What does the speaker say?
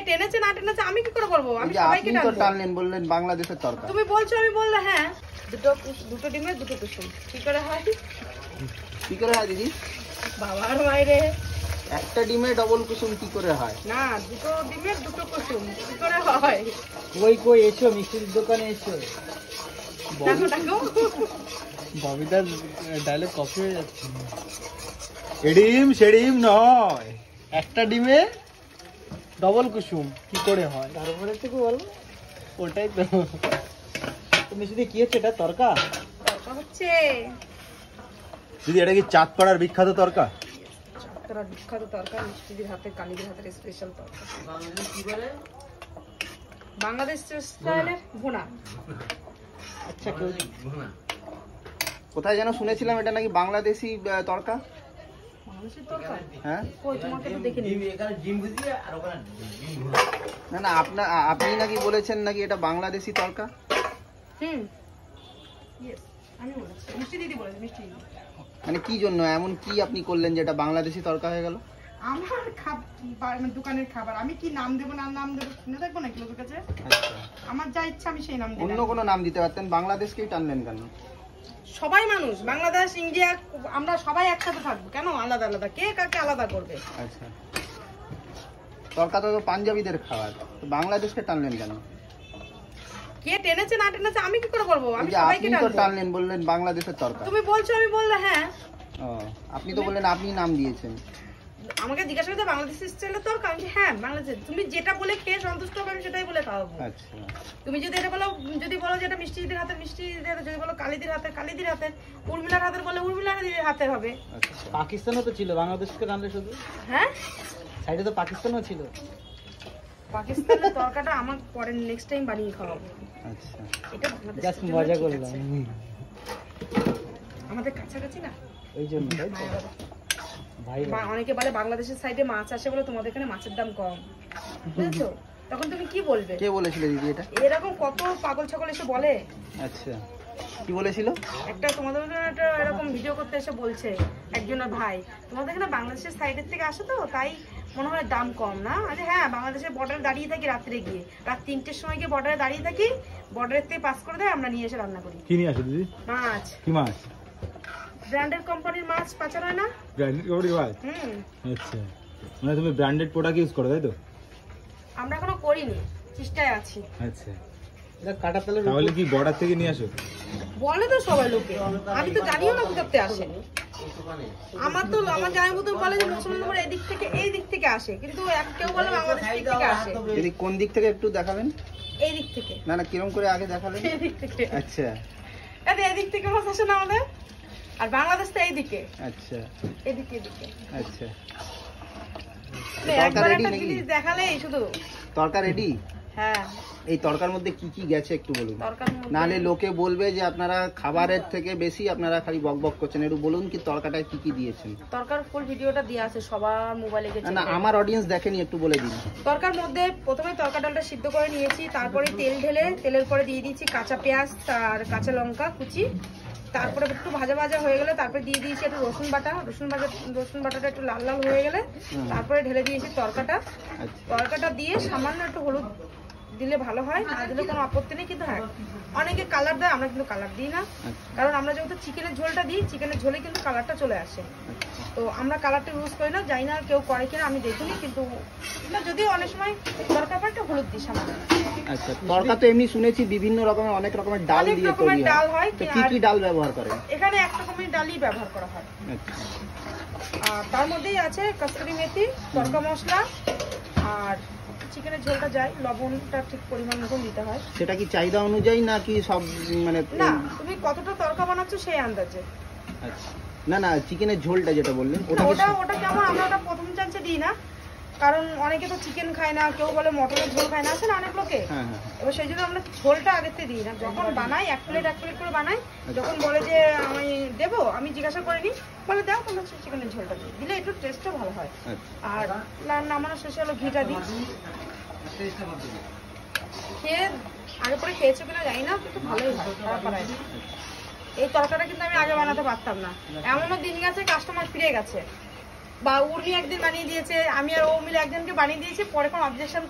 টেনেছে না টেনেছে আমি কি করে বলবো? আমি সবাইকে টানবো। আপনি তো টানলেন, বললেন বাংলাদেশের তরকা। তুমি বলছো, আমি বললে হ্যাঁ। দুটো ডিমের দুটো কুসুম কি করে হয়? কি করে হয় দিদি? বাবার মায়েরে, একটা ডিমে ডবল কুসুম কি করে হয়? না, দুটো ডিমের দুটো কুসুম কি করে হয়? কই এসো, মিষ্টির দোকানে এসো। দেখো দেখো, ববিতার ডায়লগ কপি হয়ে যাচ্ছে। এডিম সেডিম নয়, একটা ডিমে ডবল কুসুম কি করে হয় তারপরে থেকে বলো। ওটাই তো। তুমি শুধু কি হচ্ছে এটা তরকা? তরকা হচ্ছে দিদি এটা কি চাঁদপাড়ার বিখ্যাত তরকা? চাঁদপাড়ার বিখ্যাত তরকা, মিষ্টিদির হাতে, কালিদির হাতের স্পেশাল তরকা। বাংলাদেশ স্টাইলের ভুনা। আচ্ছা কেউ কোথায় যেন শুনেছিলাম এটা নাকি বাংলাদেশি তরকা। মানুষের তরকা? হ্যাঁ, কই তোমাকে তো দেখিনি। না না, আপনি নাকি বলেছেন নাকি এটা বাংলাদেশি তরকা। ইয়েস, আমি বলেছি, মিষ্টি দিদি বলেছে, মিষ্টি দিদি। মানে কি জন্য এমন কি আপনি করলেন যে এটা বাংলাদেশি তরকা হয়ে গেল? আমার দোকানের খাবার, আমি কি নাম দেবো না নাম দেবো শুনে থাকবো নাকি লোকের কাছে? আমার যা ইচ্ছা আমি সেই নাম দেবো। অন্য কোনো নাম দিতে পারতেন, বাংলাদেশকেই টানলেন কেন? সবাই মানুষ, বাংলাদেশ ইন্ডিয়া আমরা সবাই একসাথে থাকবো, কেন আলাদা আলাদা? কে কাকে আলাদা করবে? আচ্ছা, তরকা তো পাঞ্জাবিদের খাবার, তো বাংলাদেশকে টানলেন কেন? কে টেনেছে না টেনেছে আমি কি করে বলবো? আমি সবাইকে আপনি তো টানবো। টানলেন, বললেন বাংলাদেশের তরকা। তুমি বলছো, আমি বললে হ্যাঁ। ও, আপনি তো বললেন আপনি নাম দিয়েছেন। আমাকে জিজ্ঞাসা করতে বাংলাদেশি স্টাইলের তরকা, আমি হ্যাঁ বাংলাদেশ। তুমি যেটা বলে খেয়ে সন্তুষ্ট হবে আমি সেটাই বলে খাওয়াবো। আচ্ছা, তুমি যদি এটা বলো, যদি বলো যে এটা মিষ্টিদির হাতে, মিষ্টিদির হাতে, যদি বলো কালিদির হাতে, কালিদির হাতে, উর্মিলার হাতের বলে উর্মিলার হাতে হবে। আচ্ছা। পাকিস্তানও তো ছিল, বাংলাদেশকে টানলে শুধু। হ্যাঁ, সাইডে তো পাকিস্তানও ছিল। পাকিস্তানের তরকাটা আমার পরে নেক্সট টাইম বানিয়ে খাওয়াবো। আচ্ছা, এটা বাংলাদেশের জাস্ট জন্য মজা ঠিক করলাম আছে। আমাদের কাছাকাছি না, ওই জন্য তাই তো? মায়াবাড়ি। ভাই অনেকে বলে বাংলাদেশের সাইডে মাছ আসে বলে তোমাদের এখানে মাছের দাম কম, বুঝছো? তখন তুমি কি বলবে? কে বলেছিল দিদি এটা? এরকম কত পাগল ছাগল এসে বলে। আচ্ছা, কি বলেছিল? একটা তোমাদের একটা এরকম ভিডিও করতে এসে বলছে একজনের ভাই, তোমাদের এখানে বাংলাদেশের সাইডের থেকে আসে তো তাই মনে হয় দাম কম না? আরে হ্যাঁ, বাংলাদেশের বর্ডারে দাঁড়িয়ে থাকি, রাত্রে গিয়ে রাত 3টের সময় গিয়ে বর্ডারে দাঁড়িয়ে থাকি, বর্ডারের থেকে পাস করে দেয়, আমরা নিয়ে এসে রান্না করি। কি নিয়ে আসো দিদি? মাছ, কি মাছ? ব্র্যান্ডের কোম্পানির মাছ পাচার হয় না? ব্র্যান্ডেড কোম্পানি মাছ? আচ্ছা, মানে তুমি ব্র্যান্ডেড প্রোডাক্ট ইউজ করো তাই তো? আমরা এখনো করিনি, চেষ্টায় আছি। আচ্ছা, কাটা তেলের তাহলে কি বর্ডার থেকে নিয়ে আসো? বলে তো সবাই লোকে, আমি তো জানিও না কোথাতে আসে। আমার জানার মতো বলে যে মুসলমানরা এদিক থেকে এই দিক থেকে আসে, কিন্তু কেউ বলে বাংলাদেশ দিক থেকে আসে। দিদি কোন দিক থেকে একটু দেখাবেন? এই দিক থেকে। না না, কিরম করে আগে দেখালেন? এই দিক থেকে। আচ্ছা এই দিক থেকে মাছ আসে না আমাদের, আর বাংলাদেশ তো এইদিকে, আচ্ছা এদিকে এদিকে। আচ্ছা, একবার একটা জিনিস দেখালেই শুধু তরকা রেডি? হ্যাঁ। এই তরকার মধ্যে কি কি গেছে একটু বলুন, তরকার মধ্যে নাহলে লোকে বলবে যে আপনারা খাবারের থেকে বেশি আপনারা খালি বক বক করছেন। একটু বলুন কি তরকাটায় কি কি দিয়েছেন? তরকার ফুল ভিডিওটা দেওয়া আছে সবার মোবাইলে গেছে। না, আমার অডিয়েন্স দেখেনি, একটু বলে দিন। তরকার মধ্যে প্রথমে তরকা ডালটা সিদ্ধ করে নিয়েছি, তারপরে তেল ঢেলে তেলের পরে দিয়ে দিয়েছি কাঁচা পেঁয়াজ আর কাঁচা লঙ্কা কুচি, তারপরে একটু ভাজা ভাজা হয়ে গেলে তারপরে দিয়ে দিয়েছি একটু রসুন বাটাটা একটু লাল লাল হয়ে গেলে তারপরে ঢেলে দিয়েছি তরকাটা দিয়ে সামান্য একটু হলুদ দিলে ভালো হয়, না দিলে কোনো আপত্তি নেই, কিন্তু হ্যাঁ অনেকে কালার দেয়, আমরা কিন্তু কালার দিই না, কারণ আমরা যেহেতু চিকেনের ঝোলটা দিই, চিকেনের ঝোলে কিন্তু কালারটা চলে আসে, তো আমরা কালারটা ইউজ করি না। জানি না কেউ করে কিনা, আমি দেখিনি, কিন্তু যদিও অনেক সময় দরকার পড়ে হলুদ দিই সামান্য। আচ্ছা, তরকা তো এমনি শুনেছি বিভিন্ন রকমের অনেক রকমের ডাল দিয়ে তৈরি হয়, তো কি কি ডাল ব্যবহার করেন? এখানে এক রকমের ডালই ব্যবহার করা হয়। আর তার মধ্যেই আছে কসুরি মেথি, তরকা মশলা, আর চিকেনের ঝোলটা যায়, লবণটা ঠিক পরিমাণ মতো দিতে হয়। সেটা কি চাহিদা অনুযায়ী নাকি সব মানে? না, তুমি কতটা তরকা বানাচ্ছ সেই আন্দাজে। আচ্ছা, না না, চিকেনের ঝোলটা যেটা বললেন ওটা কেমন, আমরা ওটা প্রথম চান্সে দিই না, কারণ অনেকে তো চিকেন খায় না, কেউ বলে মটনের ঝোল খায় না, আছে না অনেক লোকে। এবার সেই জন্য আমরা ঝোলটা আগেতে দিই না, যখন বানাই এক প্লেট করে বানাই, যখন বলে যে আমি দেবো, আমি জিজ্ঞাসা করে নিই, বলে দাও তোমরা চিকেনের ঝোলটা দিলে একটু টেস্টটা ভালো হয়। আর নামানোর শেষে হলো ঘিটা দিই। খেয়ে আগে পরে খেয়েছো কিনা জানি না, কিন্তু ভালোই হয়, খারাপ হয় না। এই তরকাটা কিন্তু আমি আগে বানাতে পারতাম না, এমনও দিন গেছে কাস্টমার ফিরে গেছে, বা উর্মি একদিন বানিয়ে দিয়েছে, আমি আর ও মিলে একজনকে বানিয়ে দিয়েছি, পরে কোনো অবজেকশন